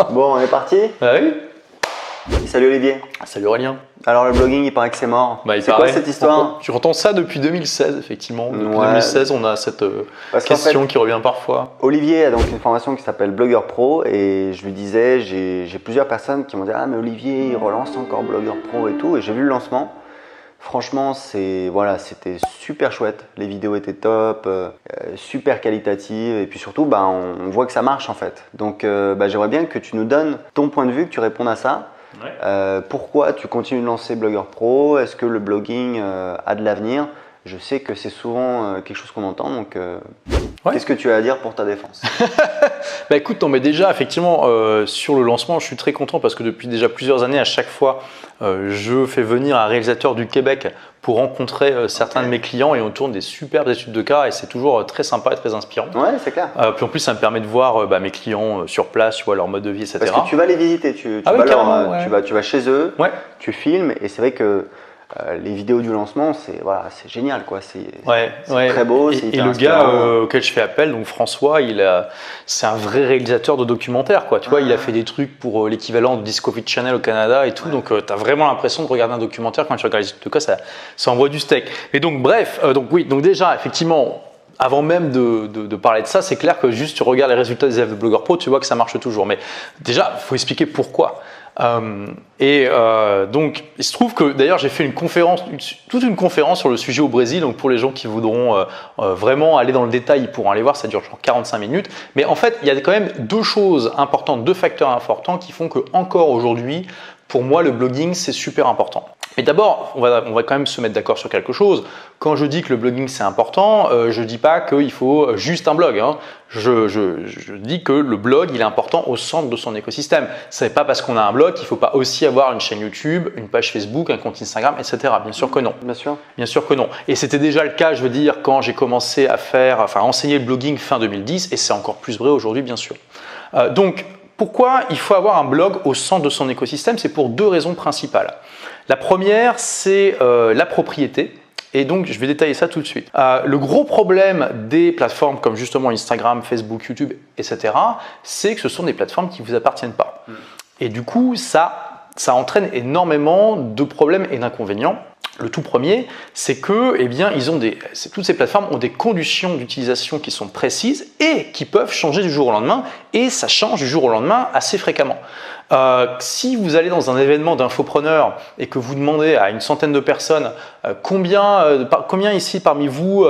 Bon, on est parti. Ah oui. Salut Olivier. Salut Aurélien. Alors le blogging, il paraît que c'est mort. C'est quoi cette histoire? Tu entends ça depuis 2016, effectivement. Depuis Ouais. 2016, on a cette question qui revient parfois. Olivier a donc une formation qui s'appelle Blogueur Pro et je lui disais, j'ai plusieurs personnes qui m'ont dit « Ah mais Olivier, il relance encore Blogueur Pro et tout » et j'ai vu le lancement. Franchement, c'était super chouette. Les vidéos étaient top, super qualitatives et puis surtout, on voit que ça marche en fait. Donc j'aimerais bien que tu nous donnes ton point de vue, que tu répondes à ça. Ouais. Pourquoi tu continues de lancer Blogueur Pro? Est-ce que le blogging a de l'avenir? Je sais que c'est souvent quelque chose qu'on entend, donc qu'est-ce que tu as à dire pour ta défense? Écoute, non, mais déjà, effectivement, sur le lancement, je suis très content parce que depuis déjà plusieurs années, à chaque fois, je fais venir un réalisateur du Québec pour rencontrer certains de mes clients et on tourne des superbes études de cas et c'est toujours très sympa et très inspirant. Ouais, c'est clair. Puis en plus, ça me permet de voir mes clients sur place, tu vois, leur mode de vie, etc. Parce que tu vas les visiter, tu vas chez eux, ouais. Tu filmes et c'est vrai que les vidéos du lancement, c'est génial, quoi. C'est très beau. Et le gars auquel je fais appel, donc François, c'est un vrai réalisateur de documentaires, quoi. Tu vois, il a fait des trucs pour l'équivalent de Discovery Channel au Canada et tout. Donc, tu as vraiment l'impression de regarder un documentaire quand tu regardes les trucs. Ça envoie du steak. Mais donc, bref, donc déjà, effectivement. Avant même de parler de ça, c'est clair que juste tu regardes les résultats des élèves de Blogueur Pro, tu vois que ça marche toujours. Mais déjà, il faut expliquer pourquoi. Donc, il se trouve que d'ailleurs, j'ai fait toute une conférence sur le sujet au Brésil. Donc, pour les gens qui voudront vraiment aller dans le détail, ils pourront aller voir. Ça dure genre 45 minutes. Mais en fait, il y a quand même deux choses importantes, deux facteurs importants qui font que encore aujourd'hui, pour moi, le blogging, c'est super important. Mais d'abord, on va quand même se mettre d'accord sur quelque chose. Quand je dis que le blogging c'est important, je ne dis pas qu'il faut juste un blog. Hein. Je dis que le blog il est important au centre de son écosystème. Ce n'est pas parce qu'on a un blog qu'il ne faut pas aussi avoir une chaîne YouTube, une page Facebook, un compte Instagram, etc. Bien sûr que non. Bien sûr. Bien sûr que non. Et c'était déjà le cas, je veux dire, quand j'ai commencé à enseigner le blogging fin 2010 et c'est encore plus vrai aujourd'hui, bien sûr. Donc, pourquoi il faut avoir un blog au centre de son écosystème? C'est pour deux raisons principales. La première, c'est la propriété. Et donc, je vais détailler ça tout de suite. Le gros problème des plateformes comme justement Instagram, Facebook, YouTube, etc., c'est que ce sont des plateformes qui ne vous appartiennent pas. Et du coup, ça entraîne énormément de problèmes et d'inconvénients. Le tout premier, c'est que toutes ces plateformes ont des conditions d'utilisation qui sont précises et qui peuvent changer du jour au lendemain, et ça change du jour au lendemain assez fréquemment. Si vous allez dans un événement d'infopreneurs et que vous demandez à une centaine de personnes combien ici parmi vous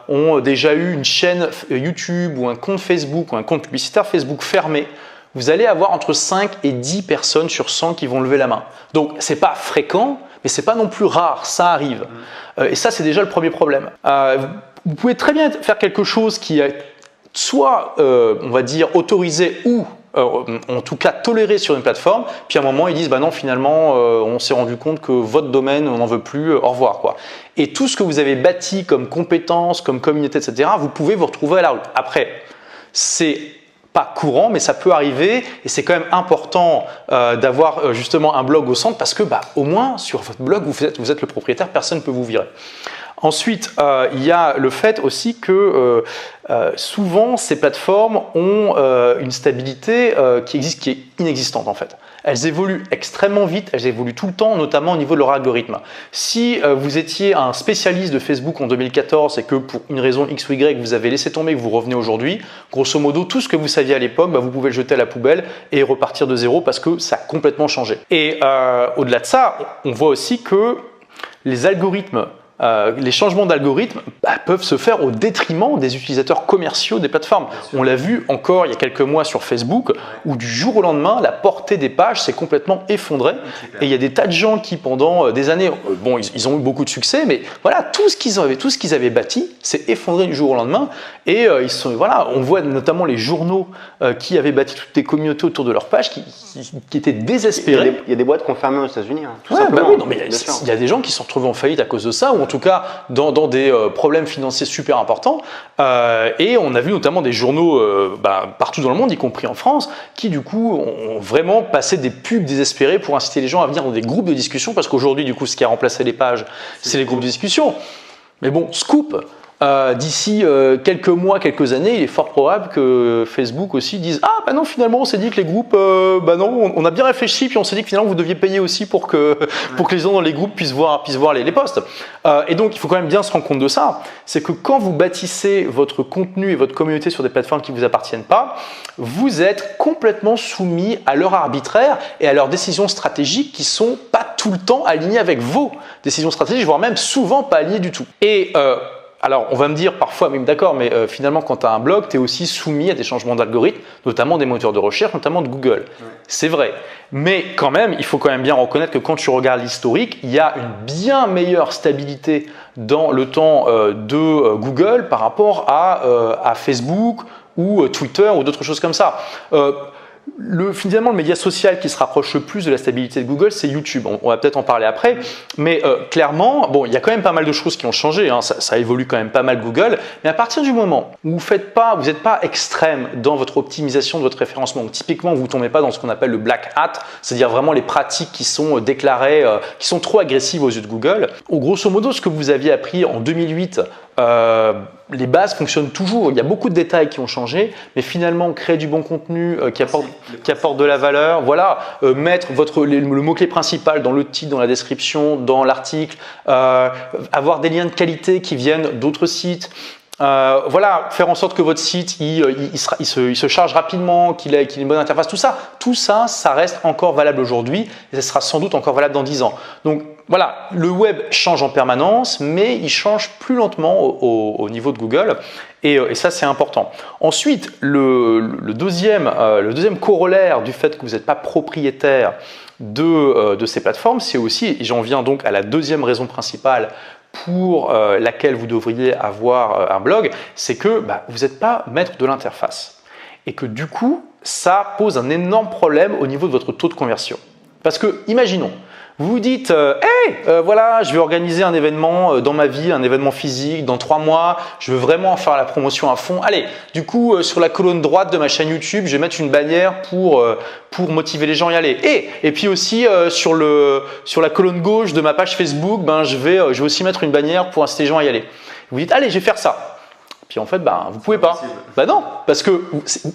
ont déjà eu une chaîne YouTube ou un compte Facebook ou un compte publicitaire Facebook fermé, vous allez avoir entre 5 et 10 personnes sur 100 qui vont lever la main. Donc, ce n'est pas fréquent, mais ce n'est pas non plus rare, ça arrive. Et ça, c'est déjà le premier problème. Vous pouvez très bien faire quelque chose qui est soit, on va dire, autorisé ou en tout cas toléré sur une plateforme, puis à un moment, ils disent « non, finalement, on s'est rendu compte que votre domaine, on n'en veut plus, au revoir. » quoi. Et tout ce que vous avez bâti comme compétences, comme communauté, etc., vous pouvez vous retrouver à la rue. Après, c'est pas courant, mais ça peut arriver et c'est quand même important d'avoir justement un blog au centre parce que au moins sur votre blog, vous êtes le propriétaire, personne ne peut vous virer. Ensuite, il y a le fait aussi que souvent ces plateformes ont une stabilité qui est inexistante en fait. Elles évoluent extrêmement vite, elles évoluent tout le temps, notamment au niveau de leur algorithme. Si vous étiez un spécialiste de Facebook en 2014 et que pour une raison X ou Y, vous avez laissé tomber et que vous revenez aujourd'hui, grosso modo, tout ce que vous saviez à l'époque, vous pouvez le jeter à la poubelle et repartir de zéro parce que ça a complètement changé. Et au-delà de ça, on voit aussi que les algorithmes, les changements d'algorithme peuvent se faire au détriment des utilisateurs commerciaux des plateformes. On l'a vu encore il y a quelques mois sur Facebook où du jour au lendemain, la portée des pages s'est complètement effondrée et il y a des tas de gens qui pendant des années, ils ont eu beaucoup de succès, mais voilà, tout ce qu'ils avaient bâti s'est effondré du jour au lendemain et on voit notamment les journaux qui avaient bâti toutes des communautés autour de leurs pages qui étaient désespérés. Il y a des boîtes qui ont fermé aux États-Unis. Il y a des gens qui se sont retrouvés en faillite à cause de ça, ou en tout cas dans des problèmes financiers super importants. Et on a vu notamment des journaux partout dans le monde, y compris en France, qui du coup ont vraiment passé des pubs désespérées pour inciter les gens à venir dans des groupes de discussion, parce qu'aujourd'hui, du coup, ce qui a remplacé les pages, c'est les groupes de discussion. Mais bon, scoop, D'ici quelques mois, quelques années, il est fort probable que Facebook aussi dise ah bah non finalement on s'est dit que les groupes bah non on a bien réfléchi puis on s'est dit que finalement vous deviez payer aussi pour que les gens dans les groupes puissent voir les posts. Et donc il faut quand même bien se rendre compte de ça, c'est que quand vous bâtissez votre contenu et votre communauté sur des plateformes qui vous appartiennent pas, vous êtes complètement soumis à leur arbitraire et à leurs décisions stratégiques qui sont pas tout le temps alignées avec vos décisions stratégiques, voire même souvent pas alignées du tout. Et alors, on va me dire parfois, même d'accord, mais finalement, quand tu as un blog, tu es aussi soumis à des changements d'algorithmes, notamment des moteurs de recherche, notamment de Google. Ouais. C'est vrai. Mais quand même, il faut quand même bien reconnaître que quand tu regardes l'historique, il y a une bien meilleure stabilité dans le temps de Google par rapport à Facebook ou Twitter ou d'autres choses comme ça. Finalement, le média social qui se rapproche le plus de la stabilité de Google, c'est YouTube. On va peut-être en parler après, mais clairement, bon, il y a quand même pas mal de choses qui ont changé. Hein. Ça évolue quand même pas mal Google. Mais à partir du moment où vous n'êtes pas extrême dans votre optimisation de votre référencement, où typiquement vous ne tombez pas dans ce qu'on appelle le black hat, c'est-à-dire vraiment les pratiques qui sont déclarées, qui sont trop agressives aux yeux de Google. Grosso modo, ce que vous aviez appris en 2008, les bases fonctionnent toujours. Il y a beaucoup de détails qui ont changé, mais finalement créer du bon contenu qui apporte de la valeur, voilà, mettre le mot-clé principal dans le titre, dans la description, dans l'article, avoir des liens de qualité qui viennent d'autres sites. Voilà, faire en sorte que votre site il se charge rapidement, qu'il ait une bonne interface, tout ça, ça reste encore valable aujourd'hui et ça sera sans doute encore valable dans 10 ans. Donc voilà, le web change en permanence, mais il change plus lentement au niveau de Google et ça c'est important. Ensuite, le deuxième corollaire du fait que vous n'êtes pas propriétaire de ces plateformes, c'est aussi, et j'en viens donc à la deuxième raison principale pour laquelle vous devriez avoir un blog, c'est que vous n'êtes pas maître de l'interface et que du coup, ça pose un énorme problème au niveau de votre taux de conversion. Parce que, imaginons, vous vous dites voilà, je vais organiser un événement dans ma vie, un événement physique, dans 3 mois, je veux vraiment faire la promotion à fond. Allez, du coup, sur la colonne droite de ma chaîne YouTube, je vais mettre une bannière pour motiver les gens à y aller. Et puis aussi, sur la colonne gauche de ma page Facebook, je vais aussi mettre une bannière pour inciter les gens à y aller. Vous dites, allez, je vais faire ça. Puis en fait, vous pouvez pas. Non, parce que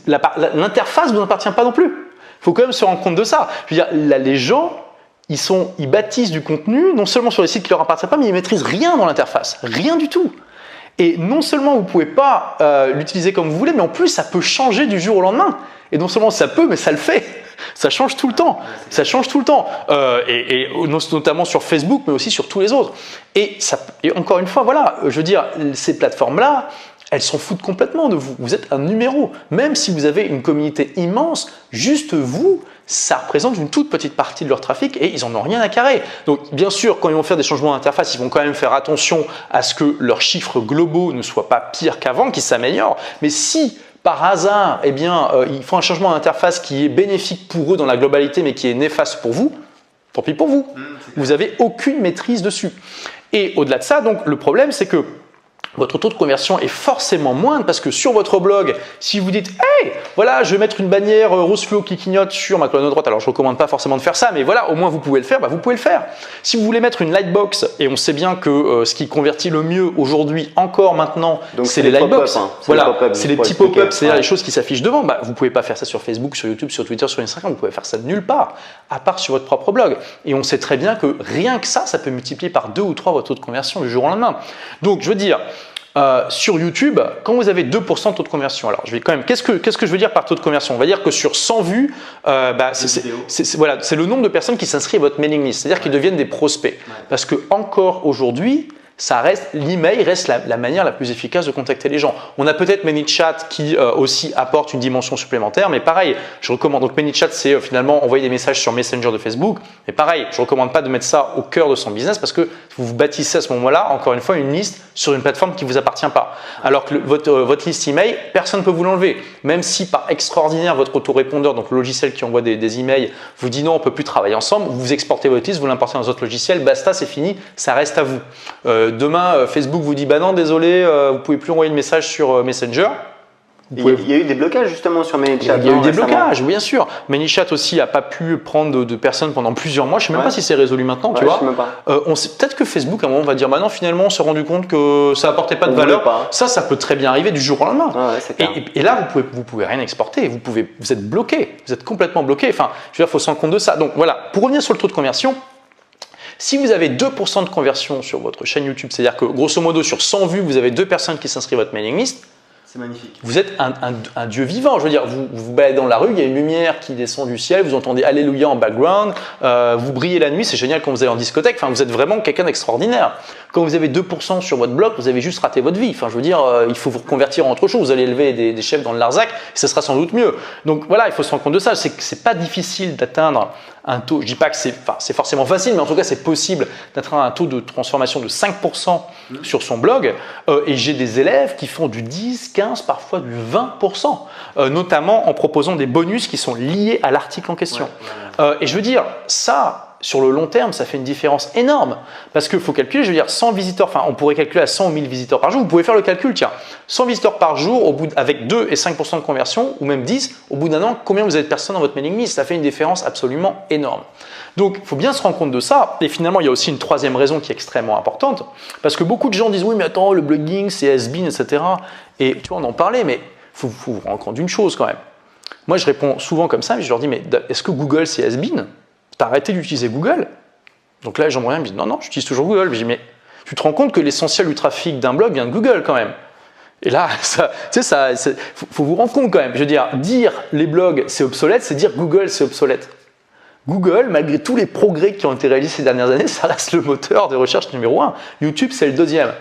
l'interface ne vous appartient pas non plus. Il faut quand même se rendre compte de ça. Je veux dire, là, les gens, ils bâtissent du contenu, non seulement sur les sites qui leur appartiennent pas, mais ils maîtrisent rien dans l'interface, rien du tout. Et non seulement vous pouvez pas l'utiliser comme vous voulez, mais en plus ça peut changer du jour au lendemain. Et non seulement ça peut, mais ça le fait. Ça change tout le temps. Ça change tout le temps. Et notamment sur Facebook, mais aussi sur tous les autres. Et encore une fois, voilà, je veux dire, ces plateformes-là, elles s'en foutent complètement de vous. Vous êtes un numéro. Même si vous avez une communauté immense, juste vous, ça représente une toute petite partie de leur trafic et ils n'en ont rien à carrer. Donc bien sûr, quand ils vont faire des changements d'interface, ils vont quand même faire attention à ce que leurs chiffres globaux ne soient pas pires qu'avant, qu'ils s'améliorent. Mais si par hasard, ils font un changement d'interface qui est bénéfique pour eux dans la globalité, mais qui est néfaste pour vous, tant pis pour vous. Vous n'avez aucune maîtrise dessus. Et au-delà de ça, donc le problème, c'est que votre taux de conversion est forcément moindre parce que sur votre blog, si vous dites « Hey, voilà, je vais mettre une bannière rose fluo qui clignote sur ma colonne de droite », alors je ne recommande pas forcément de faire ça, mais voilà, au moins vous pouvez le faire, vous pouvez le faire. Si vous voulez mettre une lightbox, et on sait bien que ce qui convertit le mieux aujourd'hui, encore maintenant, c'est les lightbox. Voilà, c'est les petits pop-up, c'est-à-dire les choses qui s'affichent devant. Vous ne pouvez pas faire ça sur Facebook, sur YouTube, sur Twitter, sur Instagram, vous pouvez faire ça de nulle part, à part sur votre propre blog. Et on sait très bien que rien que ça peut multiplier par 2 ou 3 votre taux de conversion du jour au lendemain. Donc je veux dire, sur YouTube, quand vous avez 2% de taux de conversion, alors je vais quand même, qu'est-ce que je veux dire par taux de conversion? On va dire que sur 100 vues, c'est le nombre de personnes qui s'inscrivent à votre mailing list, c'est-à-dire qu'ils deviennent des prospects. Parce que encore aujourd'hui, l'email reste la manière la plus efficace de contacter les gens. On a peut-être ManyChat qui aussi apporte une dimension supplémentaire, mais pareil, je recommande. Donc ManyChat, c'est finalement envoyer des messages sur Messenger de Facebook. Mais pareil, je ne recommande pas de mettre ça au cœur de son business parce que vous bâtissez à ce moment-là, encore une fois, une liste sur une plateforme qui ne vous appartient pas. Alors que votre liste email, personne ne peut vous l'enlever. Même si par extraordinaire, votre autorépondeur, donc le logiciel qui envoie des emails, vous dit non, on ne peut plus travailler ensemble, vous exportez votre liste, vous l'importez dans votre logiciel, basta, c'est fini, ça reste à vous. Demain, Facebook vous dit non, désolé, vous ne pouvez plus envoyer de message sur Messenger. Il y a eu des blocages justement sur ManyChat. Il y a eu des blocages, bien sûr. ManyChat aussi n'a pas pu prendre de personnes pendant plusieurs mois. Je ne sais même pas si c'est résolu maintenant, tu vois. Je sais même pas. Peut-être que Facebook, à un moment, va dire non, finalement, on s'est rendu compte que ça n'apportait pas de valeur. Ça peut très bien arriver du jour au lendemain. Et là, vous pouvez rien exporter. Vous êtes bloqué. Vous êtes complètement bloqué. Enfin, je veux dire, il faut se rendre compte de ça. Donc voilà, pour revenir sur le taux de conversion, si vous avez 2% de conversion sur votre chaîne YouTube, c'est-à-dire que grosso modo, sur 100 vues, vous avez 2 personnes qui s'inscrivent à votre mailing list, c'est magnifique. Vous êtes un dieu vivant. Je veux dire, vous vous baladez dans la rue, il y a une lumière qui descend du ciel, vous entendez Alléluia en background, vous brillez la nuit, c'est génial quand vous allez en discothèque. Enfin, vous êtes vraiment quelqu'un d'extraordinaire. Quand vous avez 2% sur votre blog, vous avez juste raté votre vie. Enfin, je veux dire, il faut vous reconvertir en autre chose. Vous allez élever des chefs dans le Larzac, ce sera sans doute mieux. Donc voilà, il faut se rendre compte de ça. C'est pas difficile d'atteindre un taux. Je dis pas que c'est forcément facile, mais en tout cas, c'est possible d'atteindre un taux de transformation de 5% sur son blog. Et j'ai des élèves qui font du 10, 15, parfois du 20%, notamment en proposant des bonus qui sont liés à l'article en question. Et je veux dire, ça, sur le long terme, ça fait une différence énorme. Parce qu'il faut calculer, je veux dire, 100 visiteurs, enfin, on pourrait calculer à 100 ou 1000 visiteurs par jour. Vous pouvez faire le calcul, tiens, 100 visiteurs par jour, avec 2 et 5% de conversion, ou même 10, au bout d'un an, combien vous avez de personnes dans votre mailing list? Ça fait une différence absolument énorme. Donc, il faut bien se rendre compte de ça. Et finalement, il y a aussi une troisième raison qui est extrêmement importante. Parce que beaucoup de gens disent, oui, mais attends, le blogging, c'est has-been, etc. Et tu vois, on en parlait, mais il faut vous rendre compte d'une chose quand même. Moi, je réponds souvent comme ça, mais je leur dis, mais est-ce que Google, c'est has-been? T'as arrêté d'utiliser Google? Donc là, les gens me regardent, me disent, non, j'utilise toujours Google. Je dis, mais tu te rends compte que l'essentiel du trafic d'un blog vient de Google quand même? Et là, faut vous rendre compte quand même. Je veux dire les blogs, c'est obsolète, c'est dire Google, c'est obsolète. Google, malgré tous les progrès qui ont été réalisés ces dernières années, ça reste le moteur de recherche numéro 1. YouTube, c'est le deuxième.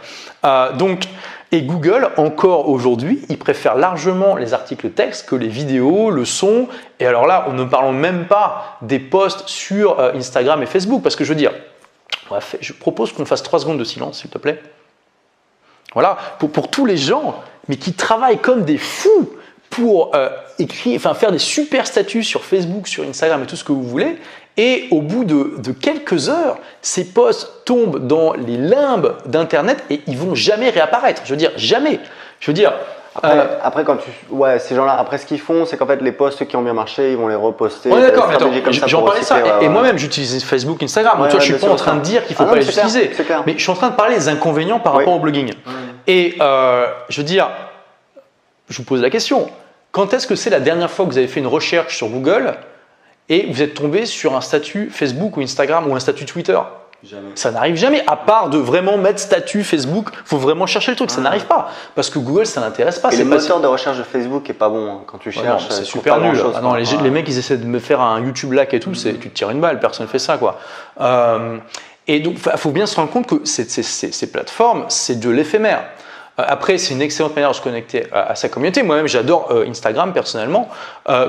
Et Google, encore aujourd'hui, il préfère largement les articles texte que les vidéos, le son. Et alors là, on ne parlons même pas des posts sur Instagram et Facebook. Parce que je veux dire, je propose qu'on fasse 3 secondes de silence, s'il te plaît. Voilà, pour tous les gens, mais qui travaillent comme des fous pour faire des super statuts sur Facebook, sur Instagram et tout ce que vous voulez. Et au bout de quelques heures, ces posts tombent dans les limbes d'Internet et ils vont jamais réapparaître. Je veux dire, jamais. Je veux dire. Après, ces gens-là, après ce qu'ils font, c'est qu'en fait, les posts qui ont bien marché, ils vont les reposter. Ouais, d'accord, mais attends, j'en parlais de ça. Et moi-même, j'utilise Facebook, Instagram. Donc, toi, je suis pas en train de dire qu'il ne faut pas les utiliser. Mais je suis en train de parler des inconvénients par rapport au blogging. Et je veux dire, je vous pose la question. Quand est-ce que c'est la dernière fois que vous avez fait une recherche sur Google et vous êtes tombé sur un statut Facebook ou Instagram ou un statut Twitter? Jamais. Ça n'arrive jamais, à part de vraiment mettre statut Facebook, il faut vraiment chercher le truc, ça n'arrive pas. Parce que Google, ça n'intéresse pas. Et le moteur de recherche de Facebook est pas bon quand tu cherches. C'est super nul. Les mecs, ils essaient de me faire un YouTube Lac et tout, tu te tires une balle, personne ne fait ça, quoi. Et donc, il faut bien se rendre compte que ces plateformes, c'est de l'éphémère. Après, c'est une excellente manière de se connecter à sa communauté. Moi-même, j'adore Instagram personnellement,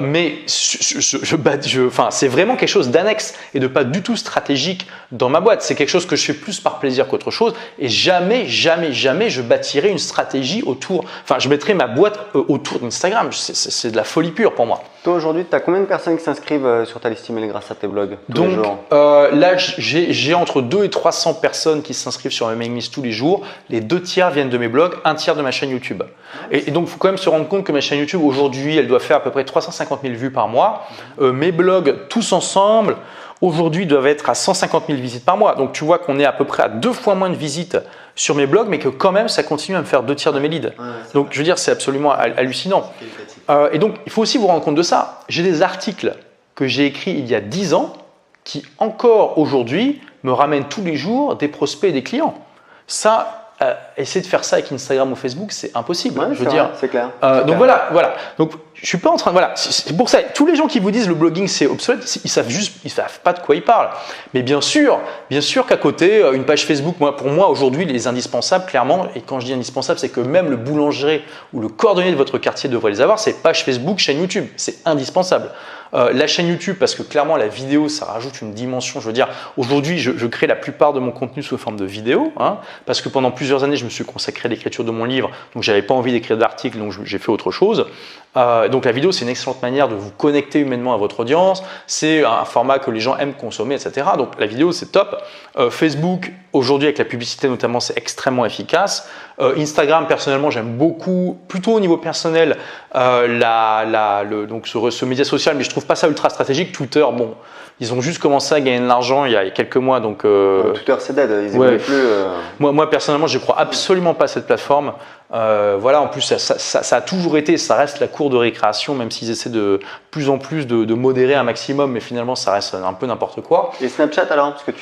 mais c'est vraiment quelque chose d'annexe et de pas du tout stratégique dans ma boîte. C'est quelque chose que je fais plus par plaisir qu'autre chose. Et jamais, jamais, jamais, je bâtirai une stratégie autour. Enfin, je mettrai ma boîte autour d'Instagram. C'est de la folie pure pour moi. Toi, aujourd'hui, tu as combien de personnes qui s'inscrivent sur ta liste email grâce à tes blogs tous les jours? Là, j'ai entre 200 et 300 personnes qui s'inscrivent sur ma mailing list tous les jours. Les 2 tiers viennent de mes blogs, 1 tiers de ma chaîne YouTube. Et donc, il faut quand même se rendre compte que ma chaîne YouTube, aujourd'hui, elle doit faire à peu près 350 000 vues par mois. Mes blogs, tous ensemble, aujourd'hui, doivent être à 150 000 visites par mois. Donc, tu vois qu'on est à peu près à 2 fois moins de visites sur mes blogs, mais que quand même, ça continue à me faire 2 tiers de mes leads. Donc, je veux dire, c'est absolument hallucinant. Et donc, il faut aussi vous rendre compte de ça. J'ai des articles que j'ai écrits il y a 10 ans qui, encore aujourd'hui, me ramènent tous les jours des prospects et des clients. Ça, essayer de faire ça avec Instagram ou Facebook, c'est impossible. Je veux dire. C'est clair. Donc voilà. Donc je suis pas en train. Voilà. C'est pour ça. Tous les gens qui vous disent le blogging c'est obsolète, ils savent pas de quoi ils parlent. Mais bien sûr qu'à côté, une page Facebook, pour moi aujourd'hui, les indispensables, clairement. Et quand je dis indispensable, c'est que même le boulanger ou le cordonnier de votre quartier devrait les avoir. C'est page Facebook, chaîne YouTube. C'est indispensable. La chaîne YouTube, parce que clairement la vidéo ça rajoute une dimension. Je veux dire, aujourd'hui je crée la plupart de mon contenu sous forme de vidéo, parce que pendant plusieurs années je me suis consacré à l'écriture de mon livre, donc j'avais pas envie d'écrire d'articles, donc j'ai fait autre chose. Donc la vidéo c'est une excellente manière de vous connecter humainement à votre audience, c'est un format que les gens aiment consommer, etc. Donc la vidéo c'est top. Facebook aujourd'hui avec la publicité notamment c'est extrêmement efficace. Instagram, personnellement, j'aime beaucoup, plutôt au niveau personnel, donc ce média social, mais je trouve pas ça ultra stratégique. Twitter, bon, ils ont juste commencé à gagner de l'argent il y a quelques mois, donc Twitter c'est dead, ils évoluent plus. Moi personnellement, je crois absolument pas à cette plateforme. Voilà, en plus ça a toujours été, ça reste la cour de récréation, même s'ils essaient de plus en plus de modérer un maximum, mais finalement ça reste un peu n'importe quoi. Et Snapchat alors, parce que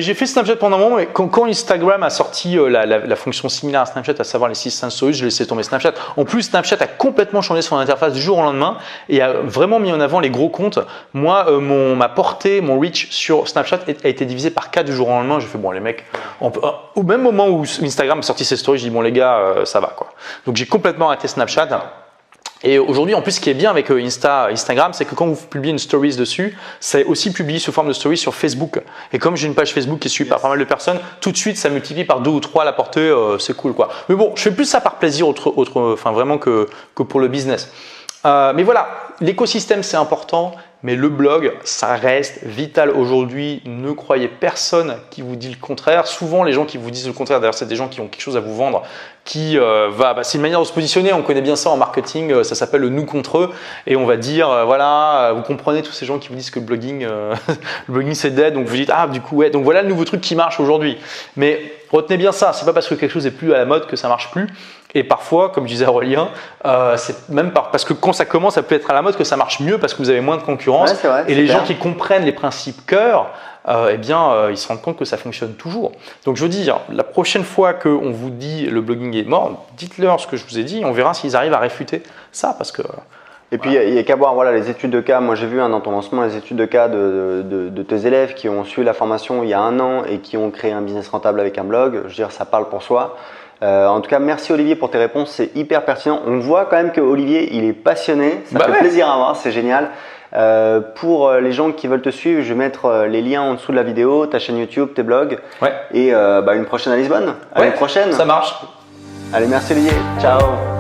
J'ai fait Snapchat pendant un moment, et quand Instagram a sorti la fonction similaire à Snapchat, à savoir les 6 stories, je laissais tomber Snapchat. En plus, Snapchat a complètement changé son interface du jour au lendemain et a vraiment mis en avant les gros comptes. Moi, ma portée, mon reach sur Snapchat a été divisé par 4 du jour au lendemain. J'ai fait bon les mecs, au même moment où Instagram a sorti ses stories, j'ai dit bon les gars, ça va quoi. Donc j'ai complètement arrêté Snapchat. Et aujourd'hui, en plus, ce qui est bien avec Instagram, c'est que quand vous publiez une stories dessus, c'est aussi publié sous forme de stories sur Facebook. Et comme j'ai une page Facebook qui est suivie par pas mal de personnes, tout de suite, ça multiplie par 2 ou 3 la portée, c'est cool quoi. Mais bon, je fais plus ça par plaisir, vraiment que pour le business. Mais voilà, l'écosystème c'est important, mais le blog, ça reste vital aujourd'hui. Ne croyez personne qui vous dit le contraire. Souvent, les gens qui vous disent le contraire, d'ailleurs, c'est des gens qui ont quelque chose à vous vendre, c'est une manière de se positionner. On connaît bien ça en marketing, ça s'appelle le nous contre eux. Et on va dire, voilà, vous comprenez tous ces gens qui vous disent que le blogging, le blogging c'est dead, donc vous dites, ah, du coup, ouais, donc voilà le nouveau truc qui marche aujourd'hui. Mais retenez bien ça, c'est pas parce que quelque chose est plus à la mode que ça marche plus. Et parfois, comme je disais Aurélien, c'est même parce que quand ça commence, ça peut être à la mode que ça marche mieux parce que vous avez moins de concurrence. Ouais, c'est vrai, et les gens qui comprennent les principes cœur, ils se rendent compte que ça fonctionne toujours. Donc je veux dire, la prochaine fois qu'on vous dit le blogging est mort, dites-leur ce que je vous ai dit, on verra s'ils arrivent à réfuter ça. Parce que, et puis il n'y a qu'à voir les études de cas. Moi j'ai vu dans ton lancement les études de cas de tes élèves qui ont suivi la formation il y a 1 an et qui ont créé un business rentable avec un blog. Je veux dire, ça parle pour soi. En tout cas, merci Olivier pour tes réponses, c'est hyper pertinent. On voit quand même que Olivier, il est passionné, ça fait plaisir à voir, c'est génial. Pour les gens qui veulent te suivre, je vais mettre les liens en dessous de la vidéo, ta chaîne YouTube, tes blogs. Ouais. Et une prochaine à Lisbonne. À une prochaine. Ça marche. Allez, merci Olivier. Ciao.